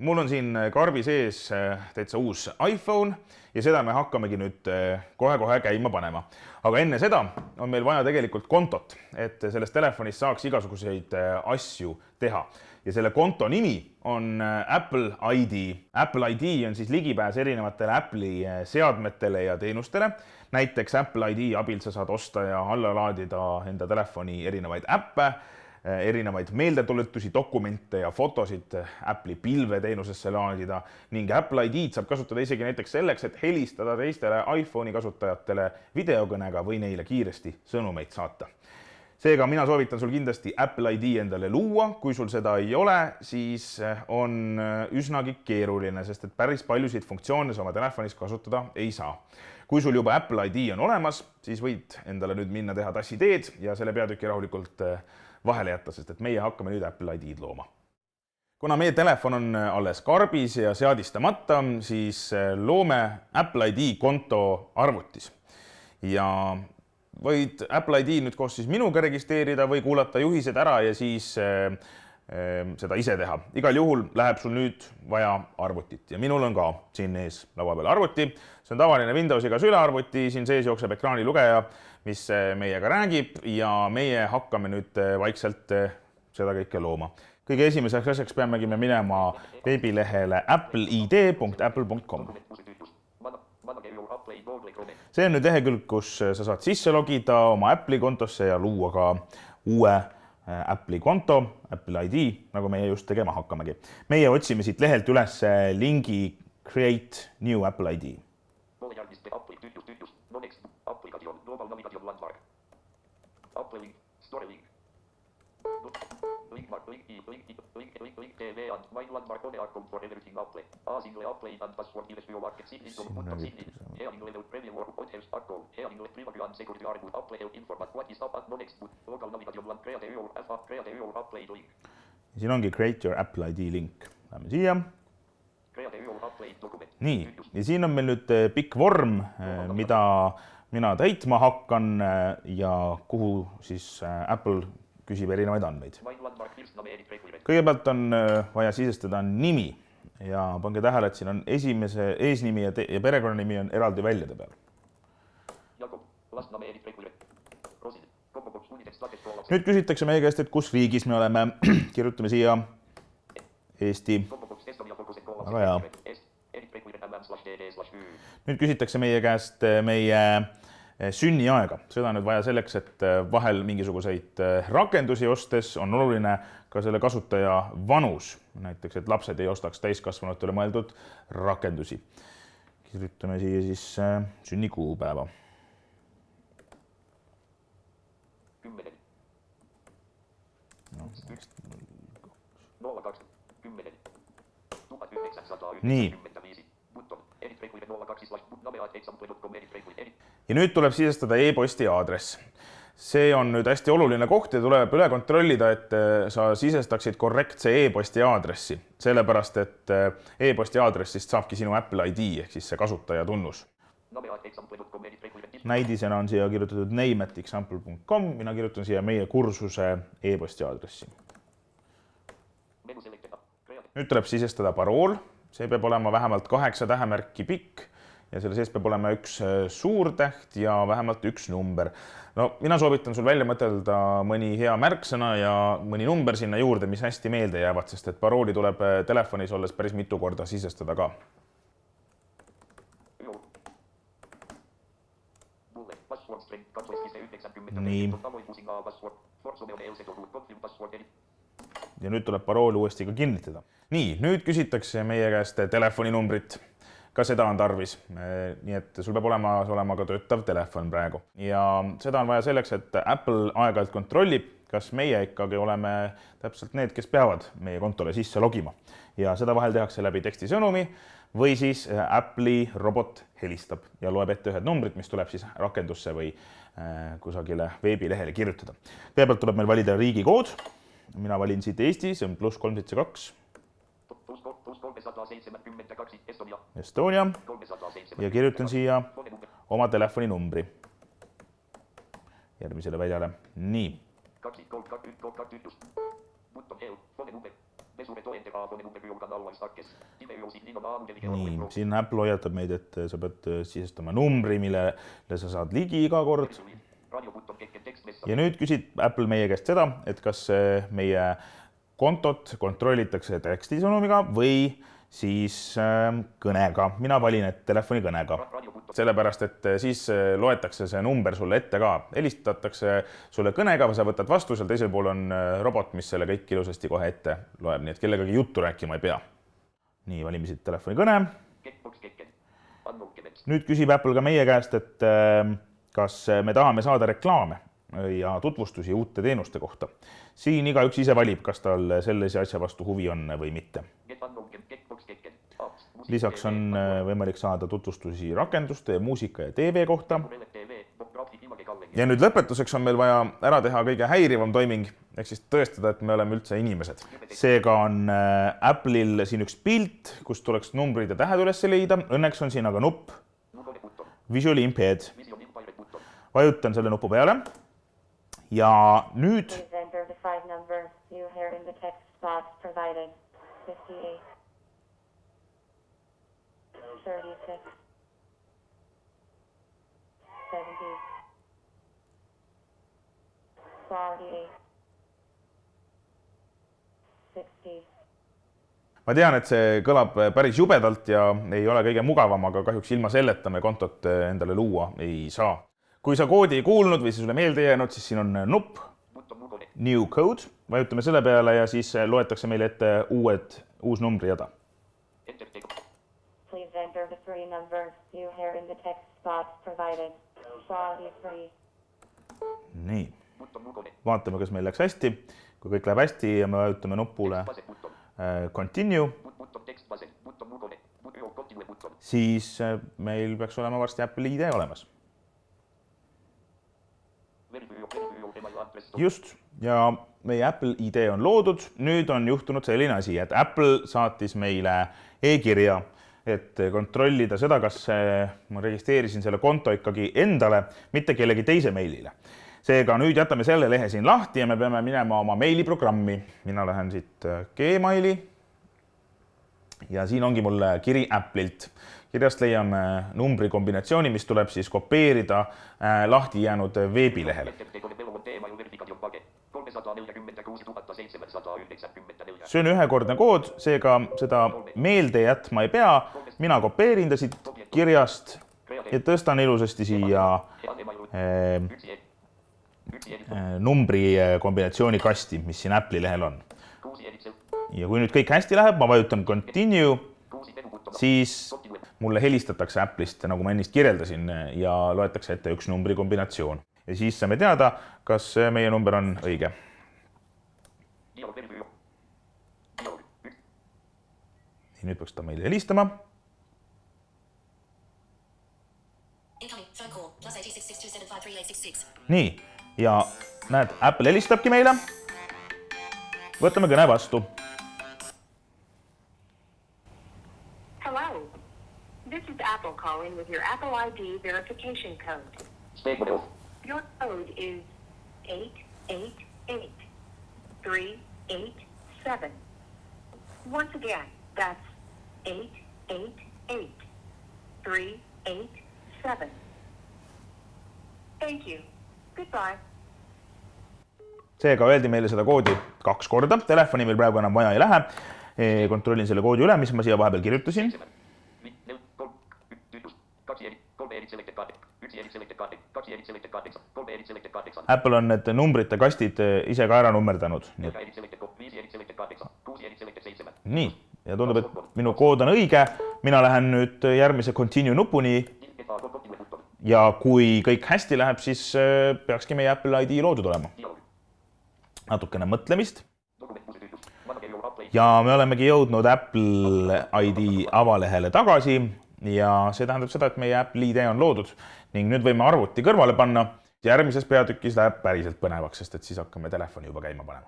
Mul on siin karbi sees täitsa uus iPhone ja seda me hakkamegi nüüd kohe-kohe käima panema. Aga enne seda on meil vaja tegelikult kontot, et sellest telefonist saaks igasuguseid asju teha. Ja selle konto nimi on Apple ID. Apple ID on siis ligipääs erinevatele Apple'i seadmetele ja teenustele. Näiteks Apple ID abil sa saad osta ja alla laadida enda telefoni erinevaid äppe, erinevaid meeldetuletusi, dokumente ja fotosid Apple'i pilveteenusesse laadida ning Apple ID-d saab kasutada isegi näiteks selleks, et helistada teistele iPhone'i kasutajatele videokõnega või neile kiiresti sõnumeid saata. Seega mina soovitan sul kindlasti Apple ID endale luua, kui sul seda ei ole, siis on üsnagi keeruline, sest et päris paljusid funktsioone sa oma telefonis kasutada ei saa. Kui sul juba Apple ID on olemas, siis võid endale nüüd minna teha tassiteed ja selle peatüki rahulikult vahele jätta, sest et meie hakkame nüüd Apple ID-d looma. Kuna meie telefon on alles karbis ja seadistamata, siis loome Apple ID konto arvutis. Ja võid Apple ID nüüd koos siis minuga registreerida või kuulata juhised ära ja siis seda ise teha. Igal juhul läheb sul nüüd vaja arvutit ja minul on ka siin ees laua peal arvuti. See on tavaline Windowsiga sülearvuti, siin sees jookseb ekraani lugeja, mis meiega räägib ja meie hakkame nüüd vaikselt seda kõike looma. Kõige esimeseks asjaks peamegi me minema veebilehele appleid.apple.com. See on nüüd lehekülg, kus sa saad sisse logida oma Apple'i kontosse ja luua ka uue Apple'i konto, Apple ID, nagu meie just tegema hakkamegi. Meie otsime siit lehelt üles lingi Create New Apple ID. Siin ongi Create Your Apple ID link. Lähme siia. Nii, ja siin on meil nüüd pikk vorm, mida mina täitma hakkan ja kuhu siis Apple küsib erinevaid andmeid. Kõigepealt on vaja sisestada nimi ja pange tähele, et siin on esimese eesnimi ja perekonnanimi on eraldi väljade peal. Nüüd küsitakse meie käest, et kus riigis me oleme. Kirjutame siia Eesti. Väga hea. Nüüd küsitakse meie käest meie sünniaega. Seda on nüüd vaja selleks, et vahel mingisuguseid rakendusi ostes on oluline ka selle kasutaja vanus. Näiteks, et lapsed ei ostaks täiskasvanutele mõeldud rakendusi. Kirjutame siia siis sünnikuupäeva. Nii. Ja nüüd tuleb sisestada e-posti aadress. See on nüüd hästi oluline koht ja tuleb üle kontrollida, et sa sisestaksid korrektse e-posti aadressi. Sellepärast, et e-posti aadressist saabki sinu Apple ID ehk siis see kasutaja tunnus. Näidisena on siia kirjutatud name@example.com. Mina kirjutan siia meie kursuse e-posti aadressi. Nüüd tuleb sisestada parool. See peab olema vähemalt 8 tähemärki pikk ja selle sees peab olema üks suurtäht ja vähemalt üks number. No, mina soovitan sul välja mõtelda mõni hea märksõna ja mõni number sinna juurde, mis hästi meelde jäävad, sest et parooli tuleb telefonis olles päris mitu korda sisestada ka. Nii. Ja nüüd tuleb parool uuesti ka kinnitada. Nii, nüüd küsitakse meie käest telefoninumbrit. Ka seda on tarvis. Nii et sul peab olema ka töötav telefon praegu. Ja seda on vaja selleks, et Apple aeg-ajalt kontrollib, kas meie ikkagi oleme täpselt need, kes peavad meie kontole sisse logima. Ja seda vahel tehakse läbi tekstisõnumi või siis Apple'i robot helistab ja loeb ette ühed numbrid, mis tuleb siis rakendusse või kusagile veebilehele kirjutada. Kõigepealt tuleb meil valida riigikood. Mina valin siit Eesti, see on +372. Estonia. Ja kirjutan siia oma telefoninumbri. Järgmisele väljale. Nii. Nii, siin Apple hoiatab meid, et sa pead sisestama numbri, millele sa saad ligi iga kord. Ja nüüd küsib Apple meie käest seda, et kas meie kontot kontrollitakse tekstisõnumiga või siis kõnega. Mina valin, et telefoni kõnega. Sellepärast, et siis loetakse see number sulle ette ka. Helistatakse sulle kõnega, sa võtad vastu, seal teisel pool on robot, mis selle kõik ilusasti kohe ette loeb, nii et kellegagi juttu rääkima ei pea. Nii, valime siit telefoni kõne. Nüüd küsib Apple ka meie käest, et kas me tahame saada reklaame ja tutvustusi uute teenuste kohta. Siin igaüks ise valib, kas tal sellise asja vastu huvi on või mitte. Lisaks on võimalik saada tutvustusi rakenduste, muusika ja TV kohta. Ja nüüd lõpetuseks on meil vaja ära teha kõige häirivam toiming, ehk siis tõestada, et me oleme üldse inimesed. Seega on Apple'il siin üks pilt, kus tuleks numbrid ja tähed üles leida. Õnneks on siin aga nupp Visually Impaired. Vajutan selle nupu peale. Ja nüüd ma tean, et see kõlab päris jubedalt ja ei ole kõige mugavam, aga kahjuks ilma selleta me kontot endale luua ei saa. Kui sa koodi ei kuulnud või sulle meelde jäänud, siis siin on nupp New Code. Vajutame selle peale ja siis loetakse meile ette uus numbrijada. Nii. Vaatame, kas meil läks hästi. Kui kõik läheb hästi ja me vajutame nupule Continue, siis meil peaks olema varsti Apple ID olemas. Just, ja meie Apple ID on loodud. Nüüd on juhtunud selline asi, et Apple saatis meile e-kirja, et kontrollida seda, kas ma registreerisin selle konto ikkagi endale, mitte kellegi teise meilile. Seega nüüd jätame selle lehe siin lahti ja me peame minema oma meiliprogrammi. Mina lähen siit Gmaili ja siin ongi mul kiri Apple'ilt. Kirjast leiame numbri kombinatsiooni, mis tuleb siis kopeerida lahti jäänud veebilehele. See on ühekordne kood, seega seda meelde jätma ei pea. Mina kopeerin ta siit kirjast ja tõstan ilusasti siia numbri kombinatsiooni kasti, mis siin Apple'i lehel on. Ja kui nüüd kõik hästi läheb, ma vajutan Continue, siis mulle helistatakse Apple'ist, nagu ma ennist kirjeldasin, ja loetakse ette üks numbri kombinatsioon. Ja siis saame teada, kas meie number on õige. Nüüd peaks ta meile helistama. Nii. Ja näed, Apple helistabki meile. Võtame kõne vastu. Hello. This is Apple calling with your Apple ID verification code. Your code is 888387. Once again, that's 888387. Thank you. Goodbye. Seega öeldi meile seda koodi 2 korda. Telefoni meil praegu enam vaja ei lähe. Kontrollin selle koodi üle, mis ma siia vahepeal kirjutasin. Apple on need numbrite kastid ise ka ära nummerdanud. Nii, ja tundub, et minu kood on õige. Mina lähen nüüd järgmise Continue nupuni. Ja kui kõik hästi läheb, siis peakski meie Apple ID loodud olema. Natukene mõtlemist. Ja me olemegi jõudnud Apple ID avalehele tagasi ja see tähendab seda, et meie Apple ID on loodud ning nüüd võime arvuti kõrvale panna. Järgmises peatükis läheb päriselt põnevaks, sest et siis hakkame telefoni juba käima panema.